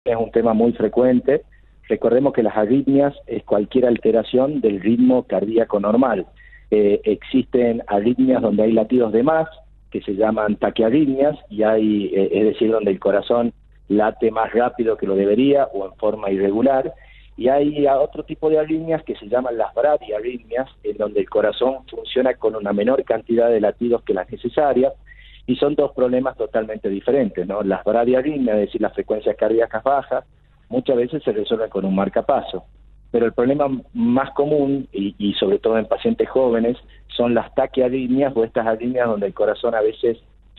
Es un tema muy frecuente. Recordemos que las arritmias es cualquier alteración del ritmo cardíaco normal. Existen arritmias donde hay latidos de más, que se llaman taquiarritmias, y hay, es decir, donde el corazón late más rápido que lo debería o en forma irregular, y hay otro tipo de arritmias que se llaman las bradiarritmias, en donde el corazón funciona con una menor cantidad de latidos que las necesarias, y son dos problemas totalmente diferentes, ¿no? Las bradiarritmias, es decir, las frecuencias cardíacas bajas, muchas veces se resuelven con un marcapaso, pero el problema más común, y sobre todo en pacientes jóvenes, son las taquiarritmias o estas arritmias donde el corazón a veces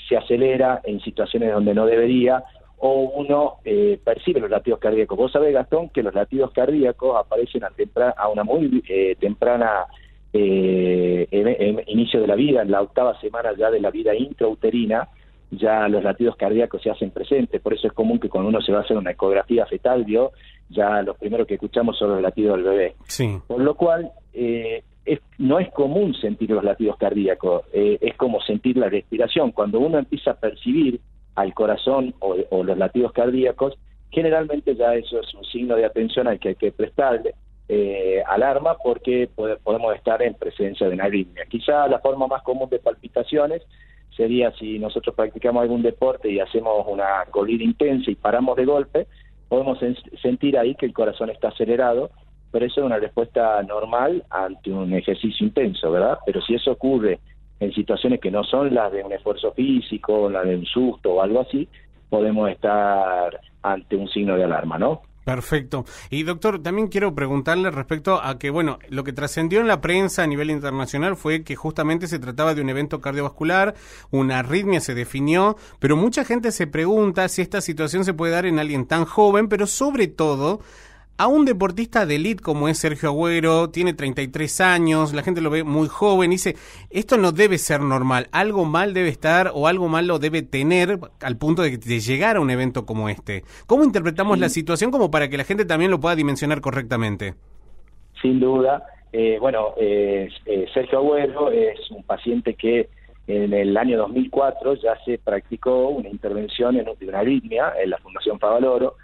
se acelera en situaciones donde no debería, o uno percibe los latidos cardíacos. Vos sabés, Gastón, que los latidos cardíacos aparecen a una muy temprana inicio de la vida, en la 8ª semana ya de la vida intrauterina, ya los latidos cardíacos se hacen presentes. Por eso es común que cuando uno se va a hacer una ecografía fetal, ya los primeros que escuchamos son los latidos del bebé. Sí. Por lo cual, no es común sentir los latidos cardíacos, es como sentir la respiración. Cuando uno empieza a percibir al corazón o los latidos cardíacos, generalmente ya eso es un signo de atención al que hay que prestarle alarma, porque podemos estar en presencia de una arritmia. Quizá la forma más común de palpitaciones sería si nosotros practicamos algún deporte y hacemos una corrida intensa y paramos de golpe, podemos sentir ahí que el corazón está acelerado, pero eso es una respuesta normal ante un ejercicio intenso, ¿verdad? Pero si eso ocurre en situaciones que no son las de un esfuerzo físico, la de un susto o algo así, podemos estar ante un signo de alarma, ¿no? Perfecto. Y doctor, también quiero preguntarle respecto a que, bueno, lo que trascendió en la prensa a nivel internacional fue que justamente se trataba de un evento cardiovascular, una arritmia se definió, pero mucha gente se pregunta si esta situación se puede dar en alguien tan joven, pero sobre todo a un deportista de élite como es Sergio Agüero, tiene 33 años, la gente lo ve muy joven, dice, esto no debe ser normal, algo mal debe estar o algo mal lo debe tener al punto de llegar a un evento como este. ¿Cómo interpretamos la situación como para que la gente también lo pueda dimensionar correctamente? Sin duda. Sergio Agüero es un paciente que en el año 2004 ya se practicó una intervención en una arritmia en la Fundación Favaloro,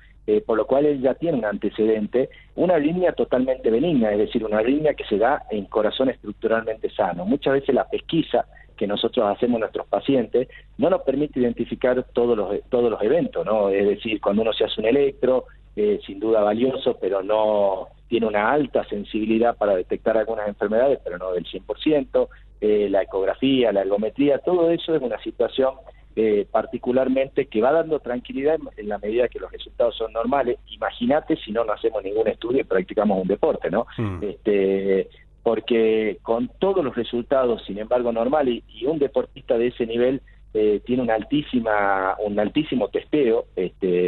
por lo cual él ya tiene un antecedente, una arritmia totalmente benigna, es decir, una arritmia que se da en corazón estructuralmente sano. Muchas veces la pesquisa que nosotros hacemos a nuestros pacientes no nos permite identificar todos los eventos, ¿no? Es decir, cuando uno se hace un electro, sin duda valioso, pero no tiene una alta sensibilidad para detectar algunas enfermedades, pero no del 100%, la ecografía, la ergometría, todo eso es una situación particularmente que va dando tranquilidad en la medida que los resultados son normales. Imagínate si no hacemos ningún estudio y practicamos un deporte, ¿no? Porque con todos los resultados, sin embargo, normales, y un deportista de ese nivel tiene un altísimo testeo,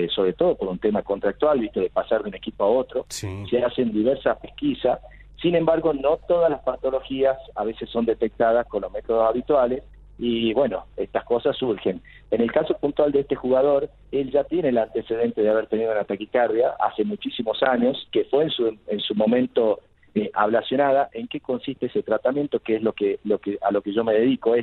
sobre todo por un tema contractual, ¿viste? De pasar de un equipo a otro. Sí. Se hacen diversas pesquisas. Sin embargo, no todas las patologías a veces son detectadas con los métodos habituales, y bueno, estas cosas surgen. En el caso puntual de este jugador, él ya tiene el antecedente de haber tenido una taquicardia hace muchísimos años, que fue en su momento ablacionada. ¿En qué consiste ese tratamiento? Que es a lo que yo me dedico.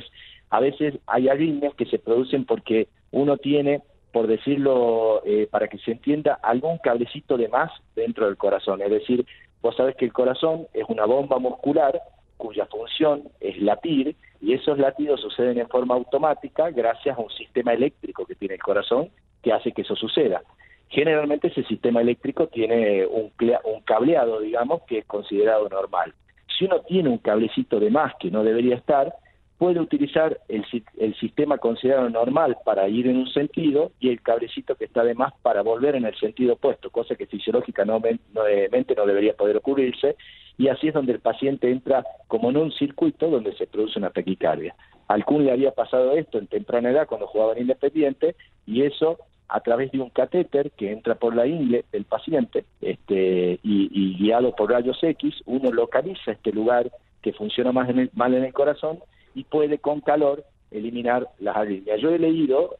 A veces hay arritmias que se producen porque uno tiene, por decirlo, para que se entienda, algún cablecito de más dentro del corazón. Es decir, vos sabés que el corazón es una bomba muscular cuya función es latir, y esos latidos suceden en forma automática gracias a un sistema eléctrico que tiene el corazón que hace que eso suceda. Generalmente ese sistema eléctrico tiene un cableado, digamos, que es considerado normal. Si uno tiene un cablecito de más que no debería estar, puede utilizar el sistema considerado normal para ir en un sentido y el cablecito que está de más para volver en el sentido opuesto, cosa que fisiológicamente no debería poder ocurrirse, y así es donde el paciente entra como en un circuito donde se produce una taquicardia. Al Kun le había pasado esto en temprana edad cuando jugaba en Independiente, y eso a través de un catéter que entra por la ingle del paciente y guiado por rayos X, uno localiza este lugar que funciona mal en el corazón y puede con calor eliminar las arritmias. Yo he leído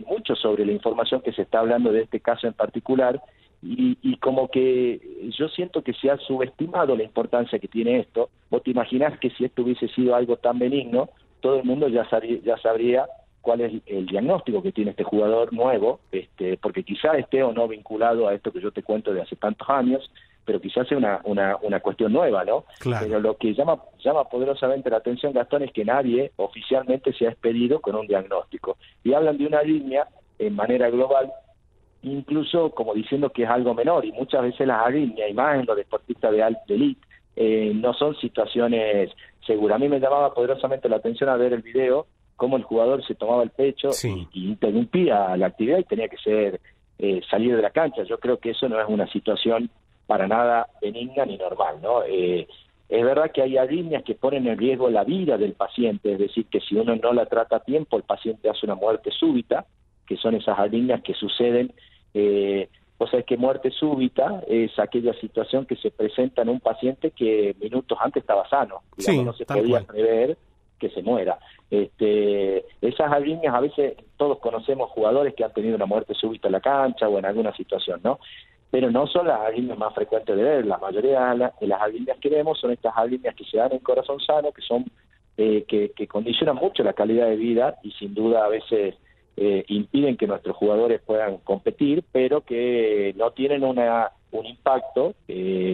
mucho sobre la información que se está hablando de este caso en particular, y como que yo siento que se ha subestimado la importancia que tiene esto. Vos te imaginás que si esto hubiese sido algo tan benigno, todo el mundo ya sabría cuál es el diagnóstico que tiene este jugador nuevo, porque quizá esté o no vinculado a esto que yo te cuento de hace tantos años, pero quizás sea una cuestión nueva, ¿no? Claro. Pero lo que llama poderosamente la atención, Gastón, es que nadie oficialmente se ha expedido con un diagnóstico. Y hablan de una arritmia en manera global, incluso como diciendo que es algo menor, y muchas veces las arritmias, y más en los deportistas de elite, no son situaciones seguras. A mí me llamaba poderosamente la atención al ver el video, cómo el jugador se tomaba el pecho y interrumpía la actividad y tenía que ser salir de la cancha. Yo creo que eso no es una situación para nada benigna ni normal, ¿no? Es verdad que hay arritmias que ponen en riesgo la vida del paciente, es decir, que si uno no la trata a tiempo, el paciente hace una muerte súbita, que son esas arritmias que suceden. Vos sabés que muerte súbita es aquella situación que se presenta en un paciente que minutos antes estaba sano, digamos, no se podía prever que se muera. Esas arritmias, a veces todos conocemos jugadores que han tenido una muerte súbita en la cancha o en alguna situación, ¿no? Pero no son las arritmias más frecuentes de ver. La mayoría de las arritmias que vemos son estas arritmias que se dan en corazón sano, que son que condicionan mucho la calidad de vida y sin duda a veces impiden que nuestros jugadores puedan competir, pero que no tienen un impacto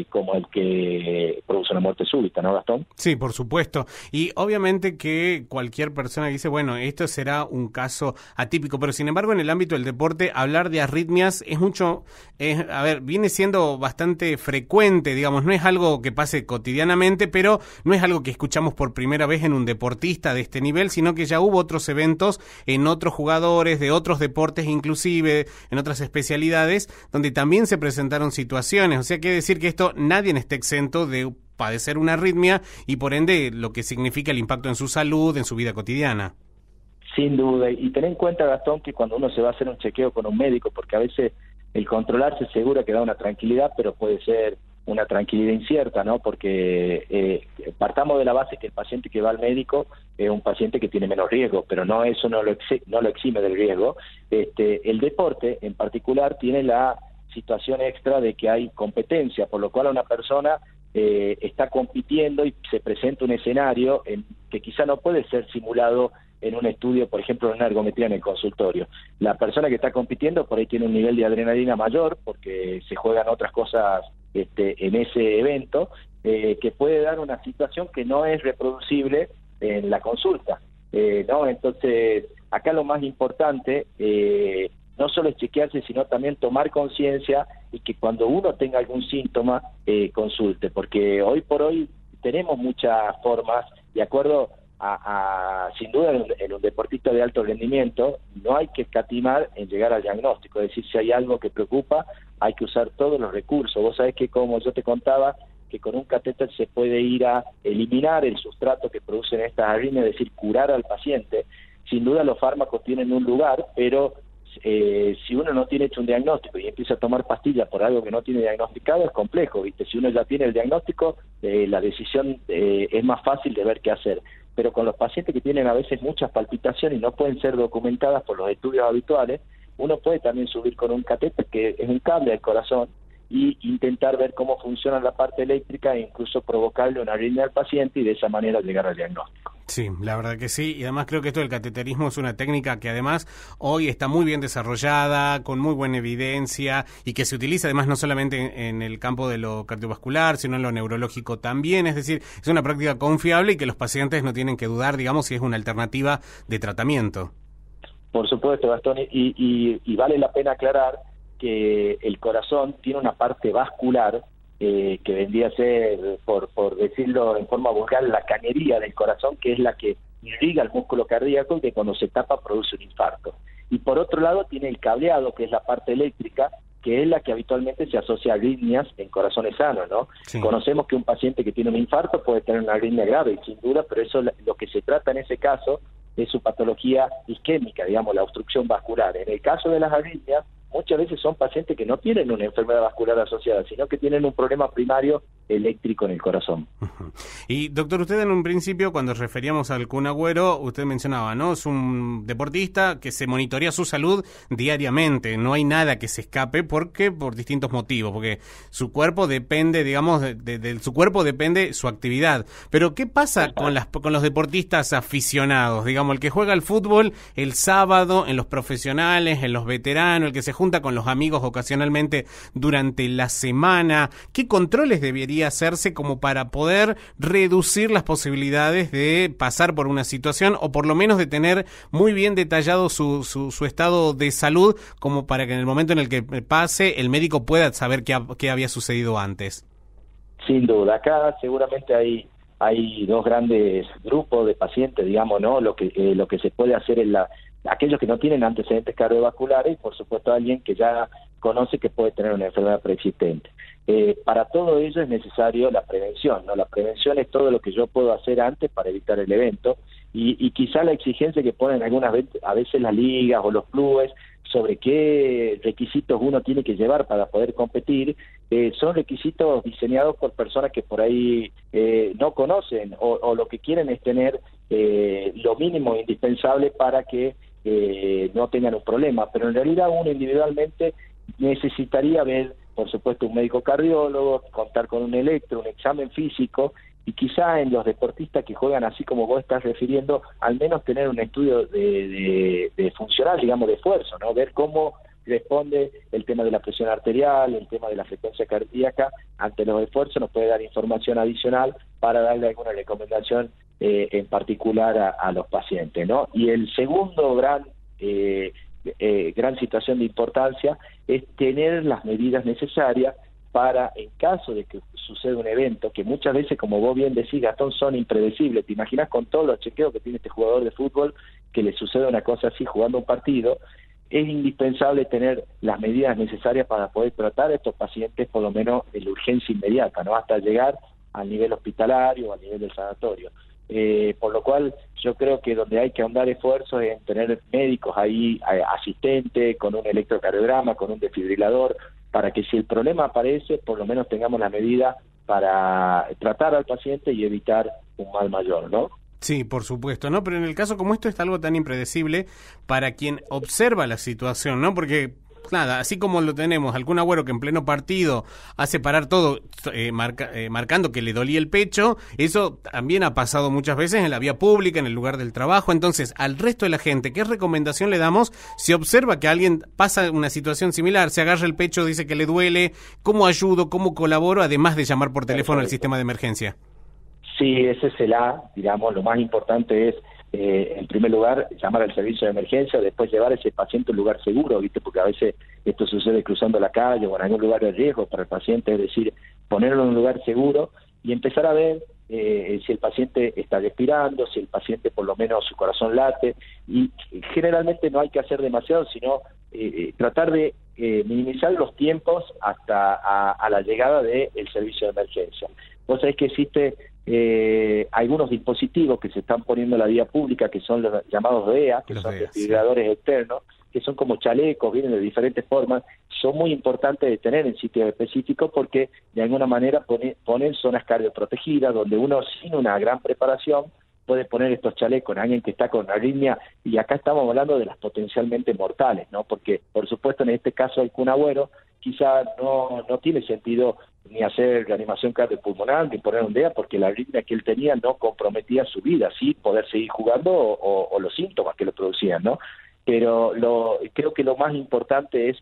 como el que produce una muerte súbita, ¿no, Gastón? Sí, por supuesto. Y obviamente que cualquier persona dice, bueno, esto será un caso atípico, pero sin embargo en el ámbito del deporte hablar de arritmias es mucho, viene siendo bastante frecuente, digamos, no es algo que pase cotidianamente, pero no es algo que escuchamos por primera vez en un deportista de este nivel, sino que ya hubo otros eventos en otros jugadores de otros deportes, inclusive en otras especialidades, donde también se presentaron situaciones. O sea, quiere decir que esto nadie esté exento de padecer una arritmia y por ende lo que significa el impacto en su salud, en su vida cotidiana. Sin duda, y ten en cuenta, Gastón, que cuando uno se va a hacer un chequeo con un médico, porque a veces el controlarse seguro que da una tranquilidad, pero puede ser una tranquilidad incierta, ¿no? Porque partamos de la base que el paciente que va al médico es un paciente que tiene menos riesgo, pero no eso no lo exime del riesgo. El deporte en particular tiene la situación extra de que hay competencia, por lo cual una persona está compitiendo y se presenta un escenario que quizá no puede ser simulado en un estudio, por ejemplo, en una ergometría en el consultorio. La persona que está compitiendo por ahí tiene un nivel de adrenalina mayor porque se juegan otras cosas en ese evento, que puede dar una situación que no es reproducible en la consulta, ¿no? Entonces, acá lo más importante no solo es chequearse, sino también tomar conciencia y que cuando uno tenga algún síntoma, consulte, porque hoy por hoy tenemos muchas formas, de acuerdo sin duda en un deportista de alto rendimiento, no hay que escatimar en llegar al diagnóstico, es decir, si hay algo que preocupa, hay que usar todos los recursos. Vos sabés que, como yo te contaba, que con un catéter se puede ir a eliminar el sustrato que producen estas arritmias, es decir, curar al paciente. Sin duda los fármacos tienen un lugar, pero si uno no tiene hecho un diagnóstico y empieza a tomar pastillas por algo que no tiene diagnosticado, es complejo, ¿viste? Si uno ya tiene el diagnóstico, la decisión es más fácil de ver qué hacer. Pero con los pacientes que tienen a veces muchas palpitaciones y no pueden ser documentadas por los estudios habituales, uno puede también subir con un catéter, que es un cable al corazón, y intentar ver cómo funciona la parte eléctrica e incluso provocarle una arritmia al paciente y de esa manera llegar al diagnóstico. Sí, la verdad que sí, y además creo que esto del cateterismo es una técnica que además hoy está muy bien desarrollada, con muy buena evidencia, y que se utiliza además no solamente en el campo de lo cardiovascular, sino en lo neurológico también, es decir, es una práctica confiable y que los pacientes no tienen que dudar, digamos, si es una alternativa de tratamiento. Por supuesto, Gastón, y vale la pena aclarar que el corazón tiene una parte vascular que vendría a ser, por decirlo en forma vulgar, la cañería del corazón, que es la que irriga el músculo cardíaco y que cuando se tapa produce un infarto. Y por otro lado tiene el cableado, que es la parte eléctrica, que es la que habitualmente se asocia a arritmias en corazones sanos, ¿no? Sí. Conocemos que un paciente que tiene un infarto puede tener una arritmia grave, sin duda, pero eso lo que se trata en ese caso es su patología isquémica, digamos, la obstrucción vascular. En el caso de las arritmias, muchas veces son pacientes que no tienen una enfermedad vascular asociada, sino que tienen un problema primario eléctrico en el corazón. Y doctor, usted en un principio, cuando referíamos al Kun Agüero, usted mencionaba, ¿no? Es un deportista que se monitorea su salud diariamente, no hay nada que se escape, porque por distintos motivos, porque su cuerpo depende, digamos, de su cuerpo depende su actividad. Pero ¿qué pasa con los deportistas aficionados? Digamos, el que juega al fútbol el sábado, en los profesionales, en los veteranos, el que se junta con los amigos ocasionalmente durante la semana. ¿Qué controles debería hacerse como para poder reducir las posibilidades de pasar por una situación, o por lo menos de tener muy bien detallado su estado de salud, como para que en el momento en el que pase el médico pueda saber qué había sucedido antes? Sin duda, acá seguramente hay dos grandes grupos de pacientes, digamos, ¿no? Lo que se puede hacer es aquellos que no tienen antecedentes cardiovasculares y, por supuesto, alguien que ya conoce que puede tener una enfermedad preexistente. Para todo ello es necesario la prevención, ¿no? La prevención es todo lo que yo puedo hacer antes para evitar el evento, y quizá la exigencia que ponen algunas veces, a veces las ligas o los clubes sobre qué requisitos uno tiene que llevar para poder competir, son requisitos diseñados por personas que por ahí no conocen, o lo que quieren es tener lo mínimo indispensable para que no tengan un problema, pero en realidad uno individualmente necesitaría ver, por supuesto, un médico cardiólogo, contar con un electro, un examen físico, y quizá en los deportistas que juegan así como vos estás refiriendo, al menos tener un estudio de funcional, digamos, de esfuerzo, ¿no? Ver cómo responde el tema de la presión arterial, el tema de la frecuencia cardíaca ante los esfuerzos, nos puede dar información adicional para darle alguna recomendación en particular a los pacientes, ¿no? Y el segundo gran situación de importancia es tener las medidas necesarias para, en caso de que suceda un evento, que muchas veces, como vos bien decís, Gastón, son impredecibles. Te imaginas con todos los chequeos que tiene este jugador de fútbol que le suceda una cosa así jugando un partido. Es indispensable tener las medidas necesarias para poder tratar a estos pacientes, por lo menos en la urgencia inmediata, ¿no? Hasta llegar al nivel hospitalario o al nivel del sanatorio. Por lo cual yo creo que donde hay que ahondar esfuerzos es en tener médicos ahí, asistentes, con un electrocardiograma, con un desfibrilador, para que si el problema aparece, por lo menos tengamos la medida para tratar al paciente y evitar un mal mayor, ¿no? Sí, por supuesto, ¿no? Pero en el caso como esto es algo tan impredecible para quien observa la situación, ¿no? Porque nada, así como lo tenemos, al Kun Agüero que en pleno partido hace parar todo, marcando que le dolía el pecho, eso también ha pasado muchas veces en la vía pública, en el lugar del trabajo. Entonces, al resto de la gente, ¿qué recomendación le damos si observa que alguien pasa una situación similar, se agarra el pecho, dice que le duele? ¿Cómo ayudo, cómo colaboro, además de llamar por teléfono al sistema de emergencia? Sí, ese es el digamos, lo más importante es, en primer lugar, llamar al servicio de emergencia, después llevar a ese paciente a un lugar seguro, ¿viste? Porque a veces esto sucede cruzando la calle o en algún lugar de riesgo para el paciente, es decir, ponerlo en un lugar seguro y empezar a ver si el paciente está respirando, si el paciente por lo menos su corazón late, y generalmente no hay que hacer demasiado, sino tratar de minimizar los tiempos hasta a la llegada del servicio de emergencia. Vos sabés que existe algunos dispositivos que se están poniendo en la vía pública, que son los llamados DEA, que son desfibriladores externos, que son como chalecos, vienen de diferentes formas, son muy importantes de tener en sitios específicos porque de alguna manera ponen zonas cardioprotegidas, donde uno sin una gran preparación puede poner estos chalecos en alguien que está con arritmia, y acá estamos hablando de las potencialmente mortales, ¿no? Porque, por supuesto, en este caso el Kun Agüero quizá no tiene sentido ni hacer reanimación cardiopulmonar, ni poner un DEA, porque la arritmia que él tenía no comprometía su vida, sí poder seguir jugando o los síntomas que lo producían, ¿no? Pero creo que lo más importante es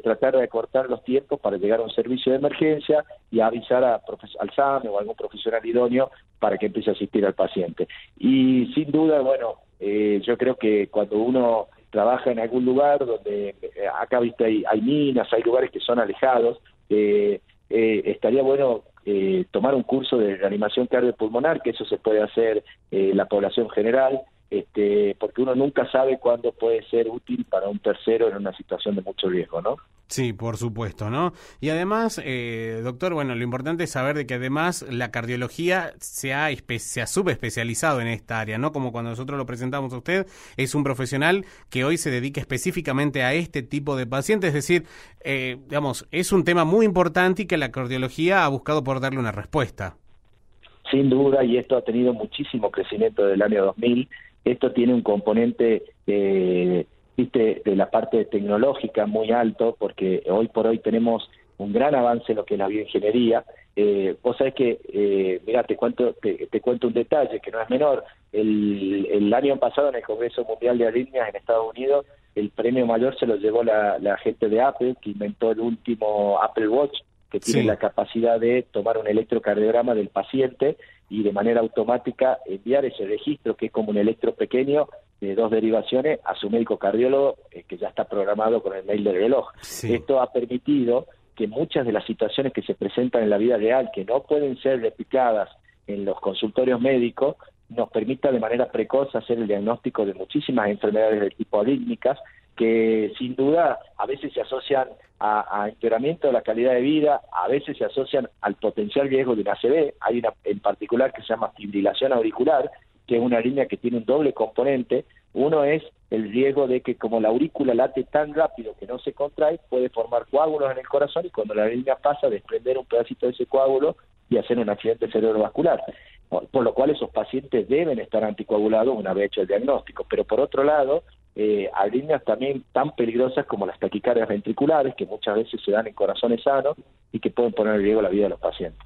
tratar de acortar los tiempos para llegar a un servicio de emergencia y avisar al SAME o a algún profesional idóneo para que empiece a asistir al paciente. Y sin duda, bueno, yo creo que cuando uno trabaja en algún lugar donde acá viste hay minas, hay lugares que son alejados, estaría bueno tomar un curso de reanimación cardiopulmonar, que eso se puede hacer la población general, porque uno nunca sabe cuándo puede ser útil para un tercero en una situación de mucho riesgo, ¿no? Sí, por supuesto, ¿no? Y además, doctor, bueno, lo importante es saber de que además la cardiología se ha subespecializado en esta área, ¿no? Como cuando nosotros lo presentamos a usted, es un profesional que hoy se dedica específicamente a este tipo de pacientes, es decir, digamos, es un tema muy importante y que la cardiología ha buscado por darle una respuesta. Sin duda, y esto ha tenido muchísimo crecimiento desde el año 2000, esto tiene un componente de la parte tecnológica muy alto, porque hoy por hoy tenemos un gran avance en lo que es la bioingeniería. Vos sabés que, mira, te cuento un detalle que no es menor. El año pasado en el Congreso Mundial de Arritmias en Estados Unidos, el premio mayor se lo llevó la gente de Apple, que inventó el último Apple Watch, que tiene la capacidad de tomar un electrocardiograma del paciente y de manera automática enviar ese registro, que es como un electro pequeño de 2 derivaciones, a su médico cardiólogo, que ya está programado con el mail del reloj. Sí. Esto ha permitido que muchas de las situaciones que se presentan en la vida real, que no pueden ser replicadas en los consultorios médicos, nos permita de manera precoz hacer el diagnóstico de muchísimas enfermedades del tipo arrítmicas, que sin duda a veces se asocian a empeoramiento de la calidad de vida, a veces se asocian al potencial riesgo de una ACV. Hay una en particular que se llama fibrilación auricular, que es una arritmia que tiene un doble componente. Uno es el riesgo de que, como la aurícula late tan rápido que no se contrae, puede formar coágulos en el corazón, y cuando la arritmia pasa, desprender un pedacito de ese coágulo y hacer un accidente cerebrovascular. Por lo cual esos pacientes deben estar anticoagulados una vez hecho el diagnóstico. Pero por otro lado, arritmias también tan peligrosas como las taquicardias ventriculares, que muchas veces se dan en corazones sanos y que pueden poner en riesgo la vida de los pacientes.